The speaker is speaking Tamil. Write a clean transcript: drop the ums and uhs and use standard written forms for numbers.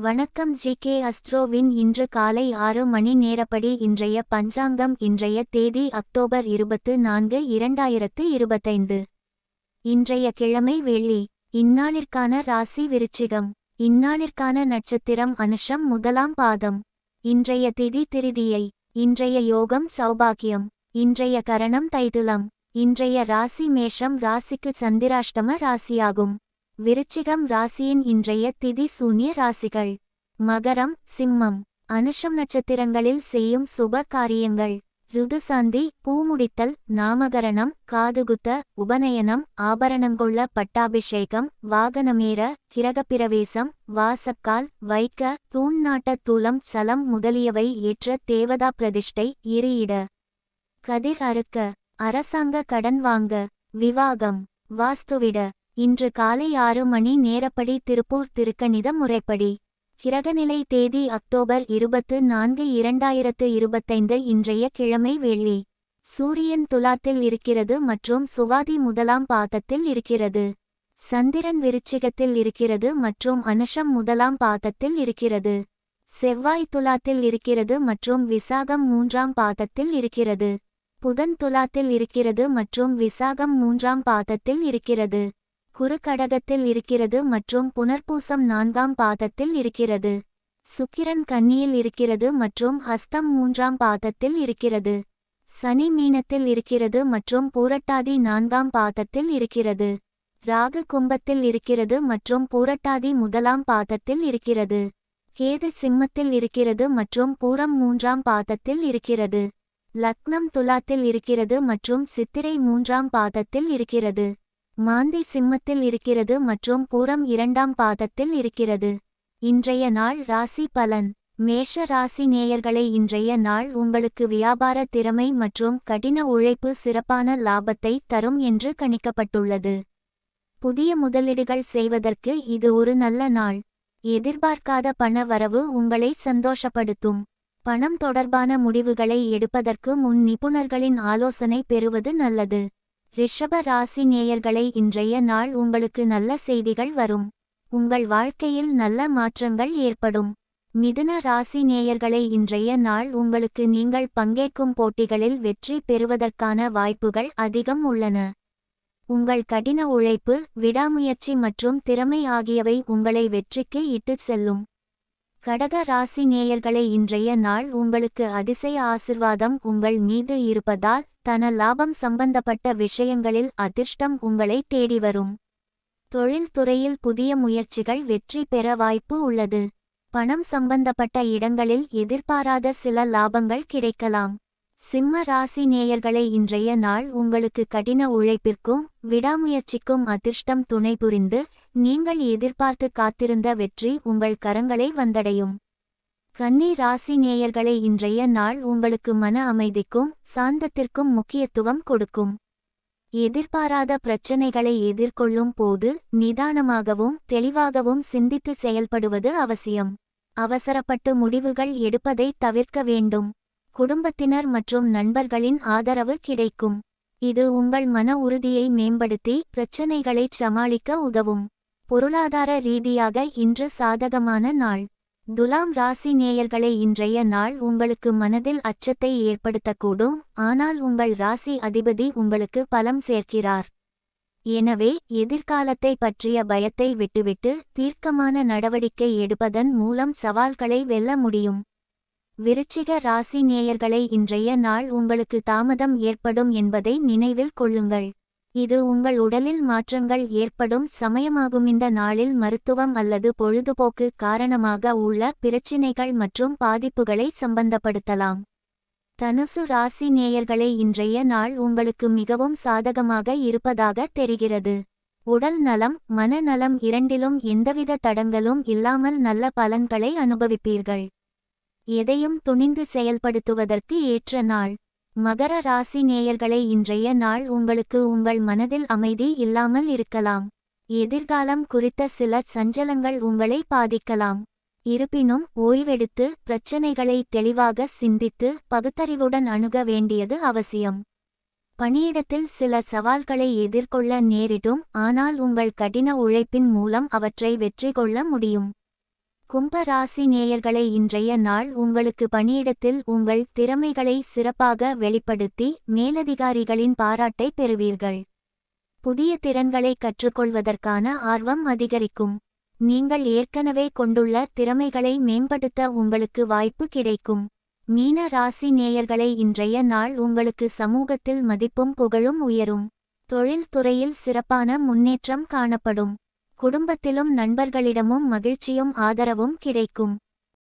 வணக்கம் ஜி.கே. அஸ்ட்ரோவின் இன்று காலை 6 மணி நேரப்படி இன்றைய பஞ்சாங்கம். இன்றைய தேதி அக்டோபர் 24, 2025. இன்றைய கிழமை வெள்ளி. இந்நாளிற்கான ராசி விருச்சிகம். இந்நாளிற்கான நட்சத்திரம் அனுஷம் முதலாம் பாதம். இன்றைய திதி திருதியை. இன்றைய யோகம் சௌபாக்கியம். இன்றைய கரணம் தைதுலம். இன்றைய ராசி மேஷம். ராசிக்கு சந்திராஷ்டம ராசியாகும். விருச்சிகம் ராசியின் இன்றைய திதி சூன்ய ராசிகள். மகரம், சிம்மம். அனுஷம் நட்சத்திரங்களில் செய்யும் சுப காரியங்கள்: ருதுசாந்தி, பூமுடித்தல், நாமகரணம், காதுகுத்த, உபநயனம், ஆபரணங்கொள்ள பட்டாபிஷேகம், வாகனமேற, கிரகப்பிரவேசம், வாசக்கால் வைக்க, தூண்நாட்ட தூலம் சலம் முதலியவை ஏற்ற தேவதா பிரதிஷ்டை, இரு கதிர் அறுக்க, அரசாங்க கடன் வாங்க, விவாகம், வாஸ்துவிட. இன்று காலை 6 மணி நேரப்படி திருப்பூர் திருக்கணித முறைப்படி. கிரகநிலை தேதி அக்டோபர் 24, 2025. இன்றைய கிழமை வெள்ளி. சூரியன் துலாத்தில் இருக்கிறது மற்றும் சுவாதி முதலாம் பாதத்தில் இருக்கிறது. சந்திரன் விருச்சிகத்தில் இருக்கிறது மற்றும் அனுஷம் முதலாம் பாதத்தில் இருக்கிறது. செவ்வாய் துலாத்தில் இருக்கிறது மற்றும் விசாகம் 3ஆம் பாதத்தில் இருக்கிறது. புதன் துலாத்தில் இருக்கிறது மற்றும் விசாகம் 3ஆம் பாதத்தில் இருக்கிறது. குரு கடகத்தில் இருக்கிறது மற்றும் புனர்பூசம் 4ஆம் பாதத்தில் இருக்கிறது. சுக்கிரன் கன்னியில் இருக்கிறது மற்றும் ஹஸ்தம் 3ஆம் பாதத்தில் இருக்கிறது. சனி மீனத்தில் இருக்கிறது மற்றும் பூரட்டாதி 4ஆம் பாதத்தில் இருக்கிறது. ராகு கும்பத்தில் இருக்கிறது மற்றும் பூரட்டாதி முதலாம் பாதத்தில் இருக்கிறது. கேது சிம்மத்தில் இருக்கிறது மற்றும் பூரம் 3ஆம் பாதத்தில் இருக்கிறது. லக்னம் துலாத்தில் இருக்கிறது மற்றும் சித்திரை 3ஆம் பாதத்தில் இருக்கிறது. மாந்தி சிம்மத்தில் இருக்கிறது மற்றும் பூரம் 2ஆம் பாதத்தில் இருக்கிறது. இன்றைய நாள் ராசி பலன். மேஷ ராசி நேயர்களை, இன்றைய நாள் உங்களுக்கு வியாபார திறமை மற்றும் கடின உழைப்பு சிறப்பான லாபத்தை தரும் என்று கணிக்கப்பட்டுள்ளது. புதிய முதலீடுகள் செய்வதற்கு இது ஒரு நல்ல நாள். எதிர்பார்க்காத பண வரவு உங்களை சந்தோஷப்படுத்தும். பணம் தொடர்பான முடிவுகளை எடுப்பதற்கு முன் நிபுணர்களின் ஆலோசனை பெறுவது நல்லது. ரிஷப ராசி நேயர்களை, இன்றைய நாள் உங்களுக்கு நல்ல செய்திகள் வரும். உங்கள் வாழ்க்கையில் நல்ல மாற்றங்கள் ஏற்படும். மிதுன ராசி நேயர்களை, இன்றைய நாள் உங்களுக்கு நீங்கள் பங்கேற்கும் போட்டிகளில் வெற்றி பெறுவதற்கான வாய்ப்புகள் அதிகம் உள்ளன. உங்கள் கடின உழைப்பு, விடாமுயற்சி மற்றும் திறமை ஆகியவை உங்களை வெற்றிக்கு இட்டுச் செல்லும். கடக ராசி நேயர்களை, இன்றைய நாள் உங்களுக்கு அதிசய ஆசிர்வாதம் உங்கள் மீது இருப்பதால் தன லாபம் சம்பந்தப்பட்ட விஷயங்களில் அதிர்ஷ்டம் உங்களை தேடி வரும். தொழில் துறையில் புதிய முயற்சிகள் வெற்றி பெற வாய்ப்பு உள்ளது. பணம் சம்பந்தப்பட்ட இடங்களில் எதிர்பாராத சில லாபங்கள் கிடைக்கலாம். சிம்ம ராசி நேயர்களை, இன்றைய நாள் உங்களுக்கு கடின உழைப்பிற்கும் விடாமுயற்சிக்கும் அதிர்ஷ்டம் துணை புரிந்து நீங்கள் எதிர்பார்த்து காத்திருந்த வெற்றி உங்கள் கரங்களை வந்தடையும். கன்னி ராசி நேயர்களை, இன்றைய நாள் உங்களுக்கு மன அமைதிக்கும் சாந்தத்திற்கும் முக்கியத்துவம் கொடுக்கும். எதிர்பாராத பிரச்சனைகளை எதிர்கொள்ளும் போது நிதானமாகவும் தெளிவாகவும் சிந்தித்து செயல்படுவது அவசியம். அவசரப்பட்டு முடிவுகள் எடுப்பதை தவிர்க்க வேண்டும். குடும்பத்தினர் மற்றும் நண்பர்களின் ஆதரவு கிடைக்கும். இது உங்கள் மன உறுதியை மேம்படுத்தி பிரச்சனைகளைச் சமாளிக்க உதவும். பொருளாதார ரீதியாக இன்று சாதகமான நாள். துலாம் ராசி நேயர்களை, இன்றைய நாள் உங்களுக்கு மனதில் அச்சத்தை ஏற்படுத்தக்கூடும். ஆனால் உங்கள் ராசி அதிபதி உங்களுக்கு பலம் சேர்க்கிறார். எனவே எதிர்காலத்தை பற்றிய பயத்தை விட்டுவிட்டு தீர்க்கமான நடவடிக்கை எடுப்பதன் மூலம் சவால்களை வெல்ல முடியும். விருச்சிக ராசி நேயர்களை, இன்றைய நாள் உங்களுக்கு தாமதம் ஏற்படும் என்பதை நினைவில் கொள்ளுங்கள். இது உங்கள் உடலில் மாற்றங்கள் ஏற்படும் சமயமாகும். இந்த நாளில் மருத்துவம் அல்லது பொழுதுபோக்கு காரணமாக உள்ள பிரச்சினைகள் மற்றும் பாதிப்புகளை சம்பந்தப்படுத்தலாம். தனுசு ராசி நேயர்களை, இன்றைய நாள் உங்களுக்கு மிகவும் சாதகமாக இருப்பதாக தெரிகிறது. உடல் நலம், மனநலம் இரண்டிலும் எந்தவித தடங்களும் இல்லாமல் நல்ல பலன்களை அனுபவிப்பீர்கள். எதையும் துணிந்து செயல்படுத்துவதற்கு ஏற்ற நாள். மகர ராசி நேயர்களை, இன்றைய நாள் உங்களுக்கு உங்கள் மனதில் அமைதி இல்லாமல் இருக்கலாம். எதிர்காலம் குறித்த சில சஞ்சலங்கள் உங்களை பாதிக்கலாம். இருப்பினும் ஓய்வெடுத்து பிரச்சனைகளை தெளிவாக சிந்தித்து பகுத்தறிவுடன் அணுக வேண்டியது அவசியம். பணியிடத்தில் சில சவால்களை எதிர்கொள்ள நேரிடும், ஆனால் உங்கள் கடின உழைப்பின் மூலம் அவற்றை வெற்றி கொள்ள முடியும். கும்ப ராசி நேயர்களை இன்றைய நாள் உங்களுக்கு பணியிடத்தில் உங்கள் திறமைகளை சிறப்பாக வெளிப்படுத்தி மேலதிகாரிகளின் பாராட்டை பெறுவீர்கள். புதிய திறன்களை கற்றுக்கொள்வதற்கான ஆர்வம் அதிகரிக்கும். நீங்கள் ஏற்கனவே கொண்டுள்ள திறமைகளை மேம்படுத்த உங்களுக்கு வாய்ப்பு கிடைக்கும். மீன ராசி நேயர்களை இன்றைய நாள் உங்களுக்கு சமூகத்தில் மதிப்பும் புகழும் உயரும். தொழில் துறையில் சிறப்பான முன்னேற்றம் காணப்படும். குடும்பத்திலும் நண்பர்களிடமும் மகிழ்ச்சியும் ஆதரவும் கிடைக்கும்.